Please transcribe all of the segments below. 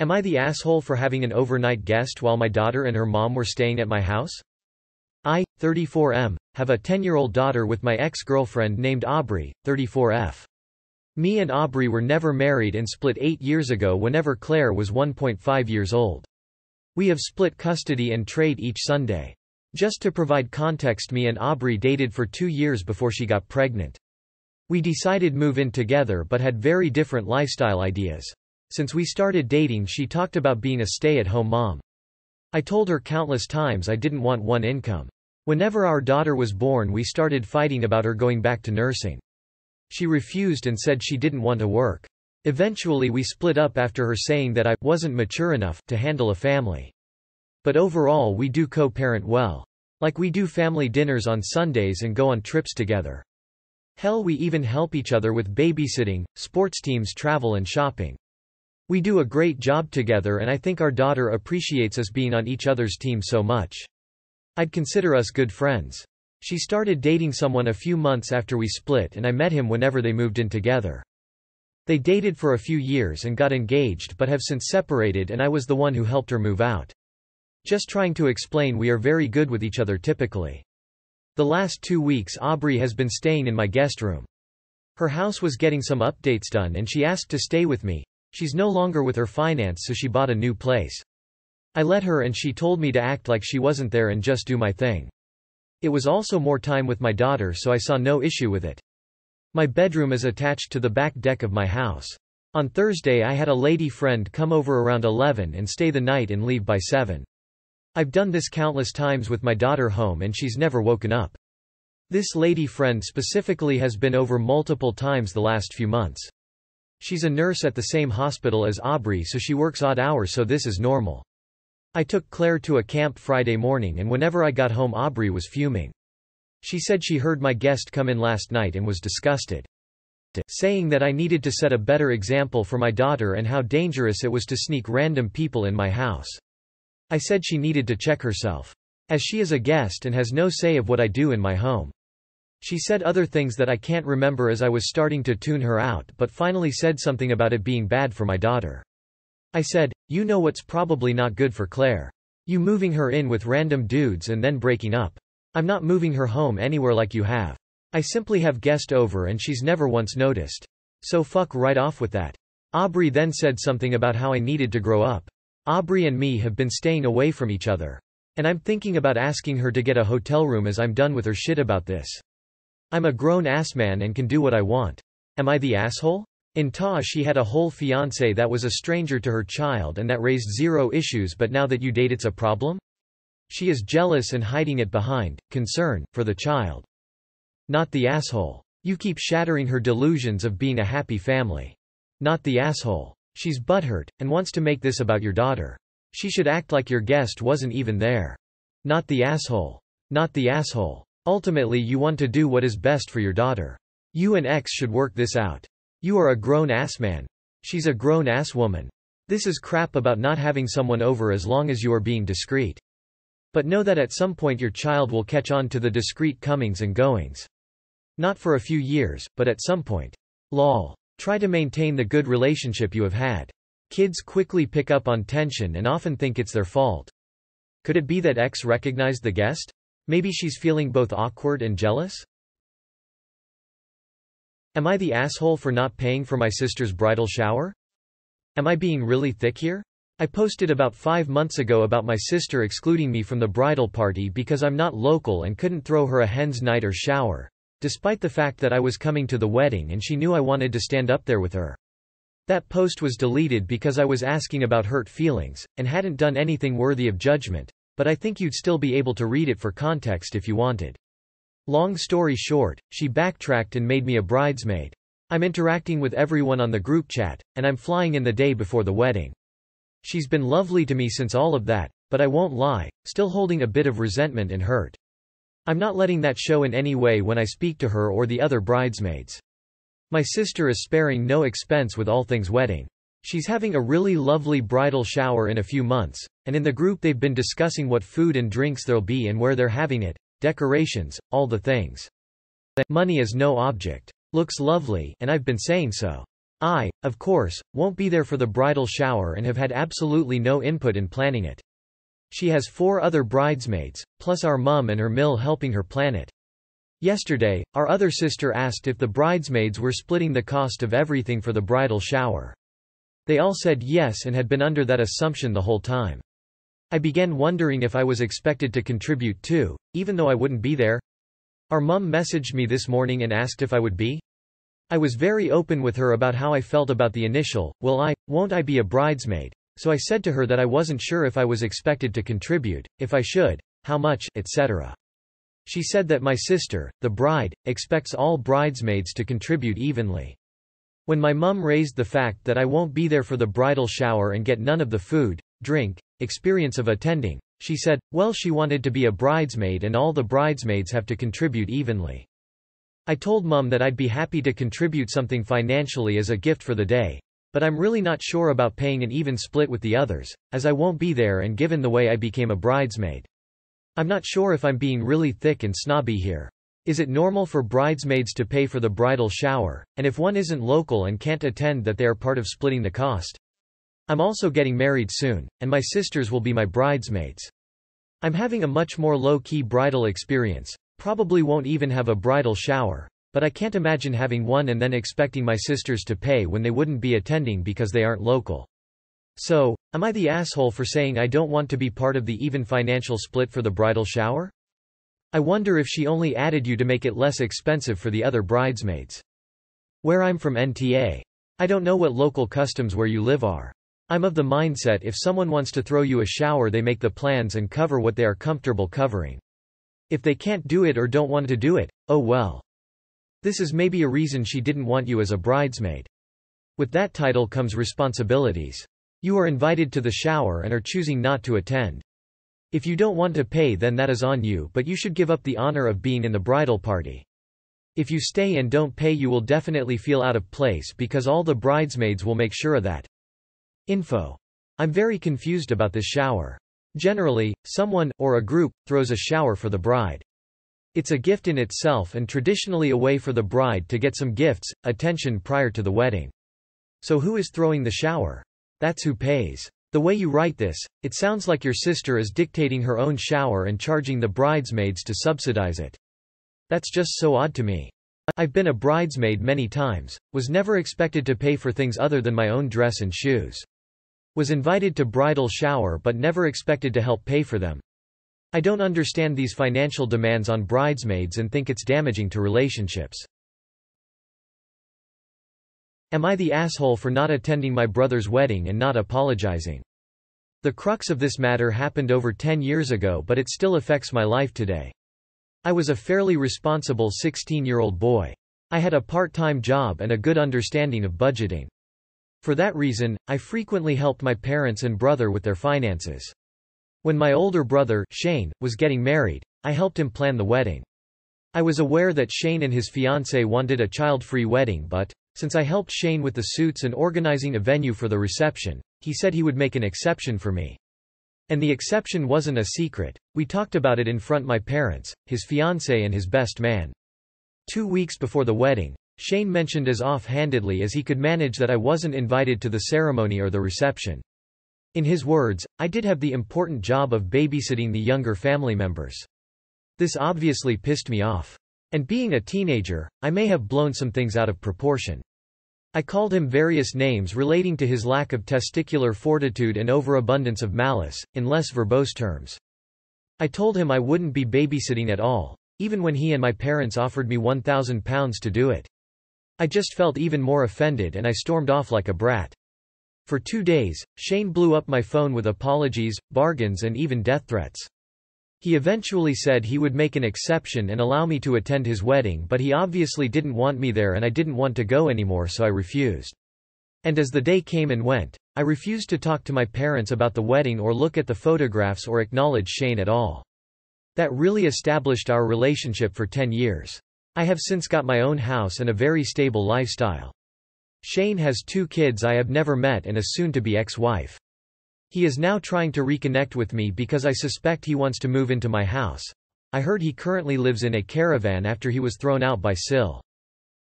Am I the asshole for having an overnight guest while my daughter and her mom were staying at my house? I, 34M, have a 10-year-old daughter with my ex-girlfriend named Aubrey, 34F. Me and Aubrey were never married and split 8 years ago whenever Claire was 1.5 years old. We have split custody and trade each Sunday. Just to provide context, me and Aubrey dated for 2 years before she got pregnant. We decided move in together but had very different lifestyle ideas. Since we started dating, she talked about being a stay-at-home mom. I told her countless times I didn't want one income. Whenever our daughter was born, we started fighting about her going back to nursing. She refused and said she didn't want to work. Eventually we split up after her saying that I wasn't mature enough to handle a family. But overall we do co-parent well. Like we do family dinners on Sundays and go on trips together. Hell, we even help each other with babysitting, sports teams, travel and shopping. We do a great job together and I think our daughter appreciates us being on each other's team so much. I'd consider us good friends. She started dating someone a few months after we split and I met him whenever they moved in together. They dated for a few years and got engaged but have since separated, and I was the one who helped her move out. Just trying to explain, we are very good with each other typically. The last 2 weeks Aubrey has been staying in my guest room. Her house was getting some updates done and she asked to stay with me. She's no longer with her finance, so she bought a new place. I let her and she told me to act like she wasn't there and just do my thing. It was also more time with my daughter, so I saw no issue with it. My bedroom is attached to the back deck of my house. On Thursday I had a lady friend come over around 11 and stay the night and leave by 7. I've done this countless times with my daughter home and she's never woken up. This lady friend specifically has been over multiple times the last few months. She's a nurse at the same hospital as Aubrey, so she works odd hours, so this is normal. I took Claire to a camp Friday morning and whenever I got home Aubrey was fuming. She said she heard my guest come in last night and was disgusted, saying that I needed to set a better example for my daughter and how dangerous it was to sneak random people in my house. I said she needed to check herself, as she is a guest and has no say of what I do in my home. She said other things that I can't remember as I was starting to tune her out, but finally said something about it being bad for my daughter. I said, you know what's probably not good for Claire? You moving her in with random dudes and then breaking up. I'm not moving her home anywhere like you have. I simply have guest over and she's never once noticed. So fuck right off with that. Aubrey then said something about how I needed to grow up. Aubrey and me have been staying away from each other. And I'm thinking about asking her to get a hotel room as I'm done with her shit about this. I'm a grown-ass man and can do what I want. Am I the asshole? In Ta, she had a whole fiancé that was a stranger to her child and that raised zero issues, but now that you date it's a problem? She is jealous and hiding it behind concern for the child. Not the asshole. You keep shattering her delusions of being a happy family. Not the asshole. She's butthurt and wants to make this about your daughter. She should act like your guest wasn't even there. Not the asshole. Not the asshole. Ultimately you want to do what is best for your daughter. You and X should work this out. You are a grown-ass man. She's a grown-ass woman. This is crap about not having someone over as long as you are being discreet. But know that at some point your child will catch on to the discreet comings and goings. Not for a few years, but at some point. Lol. Try to maintain the good relationship you have had. Kids quickly pick up on tension and often think it's their fault. Could it be that X recognized the guest? Maybe she's feeling both awkward and jealous? Am I the asshole for not paying for my sister's bridal shower? Am I being really thick here? I posted about 5 months ago about my sister excluding me from the bridal party because I'm not local and couldn't throw her a hen's night or shower, despite the fact that I was coming to the wedding and she knew I wanted to stand up there with her. That post was deleted because I was asking about hurt feelings, and hadn't done anything worthy of judgment, but I think you'd still be able to read it for context if you wanted. Long story short, she backtracked and made me a bridesmaid. I'm interacting with everyone on the group chat, and I'm flying in the day before the wedding. She's been lovely to me since all of that, but I won't lie, still holding a bit of resentment and hurt. I'm not letting that show in any way when I speak to her or the other bridesmaids. My sister is sparing no expense with all things wedding. She's having a really lovely bridal shower in a few months, and in the group they've been discussing what food and drinks there'll be and where they're having it, decorations, all the things. Money is no object. Looks lovely, and I've been saying so. I, of course, won't be there for the bridal shower and have had absolutely no input in planning it. She has 4 other bridesmaids, plus our mum and her mill helping her plan it. Yesterday, our other sister asked if the bridesmaids were splitting the cost of everything for the bridal shower. They all said yes and had been under that assumption the whole time. I began wondering if I was expected to contribute too, even though I wouldn't be there. Our mum messaged me this morning and asked if I would be. I was very open with her about how I felt about the initial, won't I be a bridesmaid? So I said to her that I wasn't sure if I was expected to contribute, if I should, how much, etc. She said that my sister, the bride, expects all bridesmaids to contribute evenly. When my mum raised the fact that I won't be there for the bridal shower and get none of the food, drink, experience of attending, she said, well, she wanted to be a bridesmaid and all the bridesmaids have to contribute evenly. I told Mum that I'd be happy to contribute something financially as a gift for the day, but I'm really not sure about paying an even split with the others, as I won't be there and given the way I became a bridesmaid. I'm not sure if I'm being really thick and snobby here. Is it normal for bridesmaids to pay for the bridal shower, and if one isn't local and can't attend that they are part of splitting the cost? I'm also getting married soon, and my sisters will be my bridesmaids. I'm having a much more low-key bridal experience. Probably won't even have a bridal shower, but I can't imagine having one and then expecting my sisters to pay when they wouldn't be attending because they aren't local. So, am I the asshole for saying I don't want to be part of the even financial split for the bridal shower? I wonder if she only added you to make it less expensive for the other bridesmaids. Where I'm from NTA. I don't know what local customs where you live are. I'm of the mindset if someone wants to throw you a shower they make the plans and cover what they are comfortable covering. If they can't do it or don't want to do it, oh well. This is maybe a reason she didn't want you as a bridesmaid. With that title comes responsibilities. You are invited to the shower and are choosing not to attend. If you don't want to pay then that is on you, but you should give up the honor of being in the bridal party. If you stay and don't pay you will definitely feel out of place because all the bridesmaids will make sure of that. Info. I'm very confused about this shower. Generally, someone, or a group, throws a shower for the bride. It's a gift in itself and traditionally a way for the bride to get some gifts, attention prior to the wedding. So who is throwing the shower? That's who pays. The way you write this, it sounds like your sister is dictating her own shower and charging the bridesmaids to subsidize it. That's just so odd to me. I've been a bridesmaid many times, was never expected to pay for things other than my own dress and shoes. Was invited to bridal shower but never expected to help pay for them. I don't understand these financial demands on bridesmaids and think it's damaging to relationships. Am I the asshole for not attending my brother's wedding and not apologizing? The crux of this matter happened over 10 years ago but it still affects my life today. I was a fairly responsible 16-year-old boy. I had a part-time job and a good understanding of budgeting. For that reason, I frequently helped my parents and brother with their finances. When my older brother, Shane, was getting married, I helped him plan the wedding. I was aware that Shane and his fiancée wanted a child-free wedding but, since I helped Shane with the suits and organizing a venue for the reception, he said he would make an exception for me. And the exception wasn't a secret, we talked about it in front my parents, his fiancée and his best man. 2 weeks before the wedding, Shane mentioned as off-handedly as he could manage that I wasn't invited to the ceremony or the reception. In his words, I did have the important job of babysitting the younger family members. This obviously pissed me off. And being a teenager, I may have blown some things out of proportion. I called him various names relating to his lack of testicular fortitude and overabundance of malice, in less verbose terms. I told him I wouldn't be babysitting at all, even when he and my parents offered me £1,000 to do it. I just felt even more offended and I stormed off like a brat. For 2 days, Shane blew up my phone with apologies, bargains and even death threats. He eventually said he would make an exception and allow me to attend his wedding but he obviously didn't want me there and I didn't want to go anymore so I refused. And as the day came and went, I refused to talk to my parents about the wedding or look at the photographs or acknowledge Shane at all. That really established our relationship for 10 years. I have since got my own house and a very stable lifestyle. Shane has 2 kids I have never met and a soon-to-be ex-wife. He is now trying to reconnect with me because I suspect he wants to move into my house. I heard he currently lives in a caravan after he was thrown out by Sil.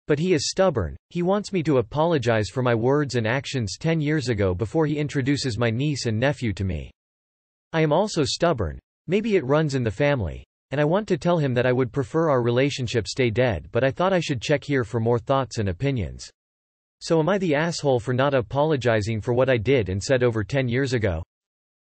But he is stubborn. He wants me to apologize for my words and actions 10 years ago before he introduces my niece and nephew to me. I am also stubborn. Maybe it runs in the family. And I want to tell him that I would prefer our relationship stay dead, but I thought I should check here for more thoughts and opinions. So am I the asshole for not apologizing for what I did and said over 10 years ago?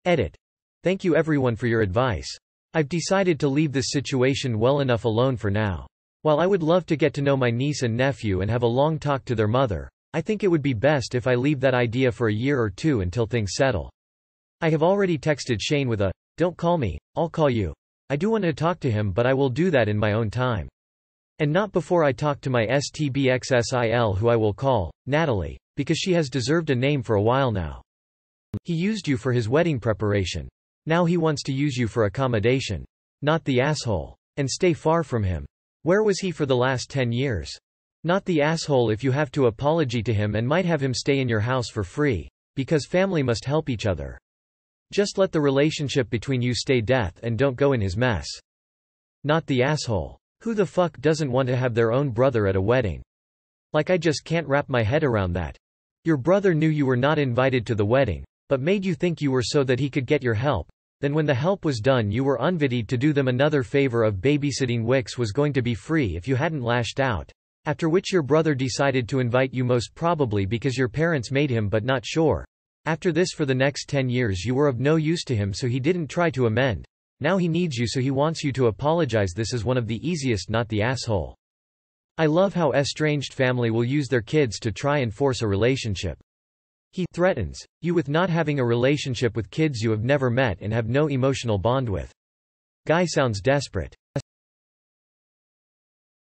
Edit. Thank you everyone for your advice. I've decided to leave this situation well enough alone for now. While I would love to get to know my niece and nephew and have a long talk to their mother, I think it would be best if I leave that idea for a year or two until things settle. I have already texted Shane with a, "Don't call me, I'll call you." I do want to talk to him, but I will do that in my own time. And not before I talk to my STBXSIL, who I will call Natalie, because she has deserved a name for a while now. He used you for his wedding preparation. Now he wants to use you for accommodation. Not the asshole. And stay far from him. Where was he for the last 10 years? Not the asshole if you have to apology to him and might have him stay in your house for free. Because family must help each other. Just let the relationship between you stay death and don't go in his mess. Not the asshole. Who the fuck doesn't want to have their own brother at a wedding? Like, I just can't wrap my head around that. Your brother knew you were not invited to the wedding, but made you think you were so that he could get your help. Then when the help was done, you were unwitted to do them another favor of babysitting. Wix was going to be free if you hadn't lashed out. After which your brother decided to invite you, most probably because your parents made him, but not sure. After this, for the next 10 years you were of no use to him, so he didn't try to amend. Now he needs you, so he wants you to apologize. This is one of the easiest, not the asshole. I love how estranged family will use their kids to try and force a relationship. He threatens you with not having a relationship with kids you have never met and have no emotional bond with. Guy sounds desperate.